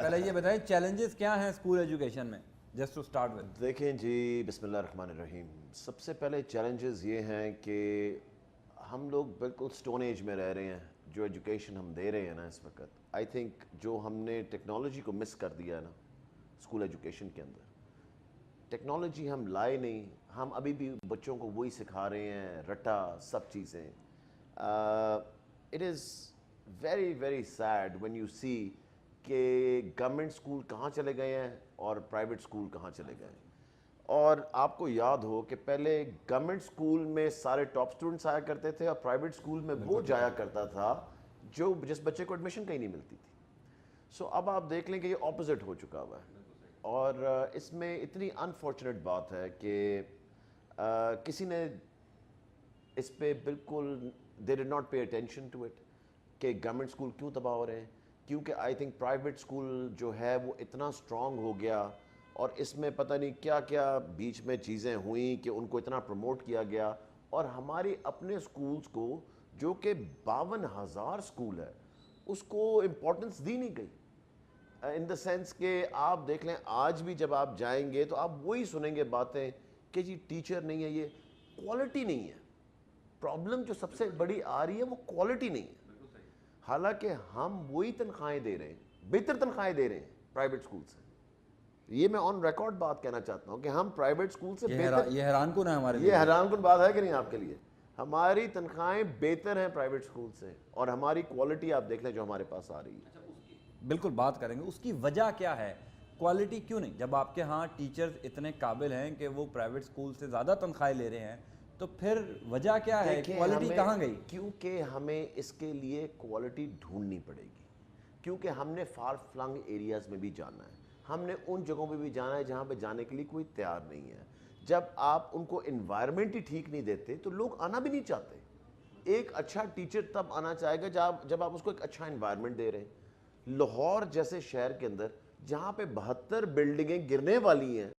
پہلے یہ بتائیں چیلنجز کیا ہیں اسکول ایجوکیشن میں، جسٹ ٹو اسٹارٹ ود؟ دیکھیں جی، بسم اللہ الرحمن الرحیم. سب سے پہلے چیلنجز یہ ہیں کہ ہم لوگ بالکل سٹون ایج میں رہ رہے ہیں. جو ایجوکیشن ہم دے رہے ہیں نا اس وقت، آئی تھنک جو ہم نے ٹیکنالوجی کو مس کر دیا ہے نا اسکول ایجوکیشن کے اندر. ٹیکنالوجی ہم لائے نہیں، ہم ابھی بھی بچوں کو وہی سکھا رہے ہیں، رٹا سب چیزیں. It is very very sad when you see کہ گورنمنٹ اسکول کہاں چلے گئے ہیں اور پرائیویٹ اسکول کہاں چلے گئے ہیں. اور آپ کو یاد ہو کہ پہلے گورنمنٹ اسکول میں سارے ٹاپ اسٹوڈنٹس آیا کرتے تھے اور پرائیویٹ اسکول میں وہ جایا کرتا تھا جس بچے کو ایڈمیشن کہیں نہیں ملتی تھی. سو اب آپ دیکھ لیں کہ یہ اپوزٹ ہو چکا ہوا ہے. اور اس میں اتنی انفارچونیٹ بات ہے کہ کسی نے اس پہ بالکل they did not pay attention to it کہ گورنمنٹ اسکول کیوں تباہ ہو رہے ہیں. کیونکہ آئی تھنک پرائیویٹ اسکول جو ہے وہ اتنا اسٹرانگ ہو گیا اور اس میں پتہ نہیں کیا کیا بیچ میں چیزیں ہوئیں کہ ان کو اتنا پروموٹ کیا گیا. اور ہمارے اپنے اسکولز کو جو کہ 52,000 اسکول ہے اس کو امپورٹنس دی نہیں گئی. ان دا سینس کہ آپ دیکھ لیں آج بھی جب آپ جائیں گے تو آپ وہی سنیں گے باتیں کہ جی ٹیچر نہیں ہے، یہ کوالٹی نہیں ہے. پرابلم جو سب سے بڑی آ رہی ہے وہ کوالٹی نہیں ہے. حالانکہ ہم وہی تنخواہیں دے رہے ہیں، بہتر تنخواہیں دے رہے ہیں پرائیویٹ اسکول سے. یہ میں آن ریکارڈ بات کہنا چاہتا ہوں کہ ہم پرائیویٹ اسکول سے بہتر. یہ حیران کن ہے ہمارے لیے. یہ حیران کن بات ہے کہ نہیں آپ کے لیے؟ ہماری تنخواہیں بہتر ہیں پرائیویٹ اسکول سے اور ہماری کوالٹی آپ دیکھ لیں جو ہمارے پاس آ رہی ہے. بالکل بات کریں گے اس کی وجہ کیا ہے، کوالٹی کیوں نہیں؟ جب آپ کے ہاں ٹیچرز اتنے قابل ہیں کہ وہ پرائیویٹ اسکول سے زیادہ تنخواہیں لے رہے ہیں تو پھر وجہ کیا ہے، کوالٹی کہاں گئی؟ کیونکہ ہمیں اس کے لیے کوالٹی ڈھونڈنی پڑے گی. کیونکہ ہم نے فار فلنگ ایریاز میں بھی جانا ہے، ہم نے ان جگہوں پہ بھی جانا ہے جہاں پہ جانے کے لیے کوئی تیار نہیں ہے. جب آپ ان کو انوائرمنٹ ہی ٹھیک نہیں دیتے تو لوگ آنا بھی نہیں چاہتے. ایک اچھا ٹیچر تب آنا چاہے گا جب آپ اس کو ایک اچھا انوائرمنٹ دے رہے ہیں. لاہور جیسے شہر کے اندر جہاں پہ 72 بلڈنگیں گرنے والی ہیں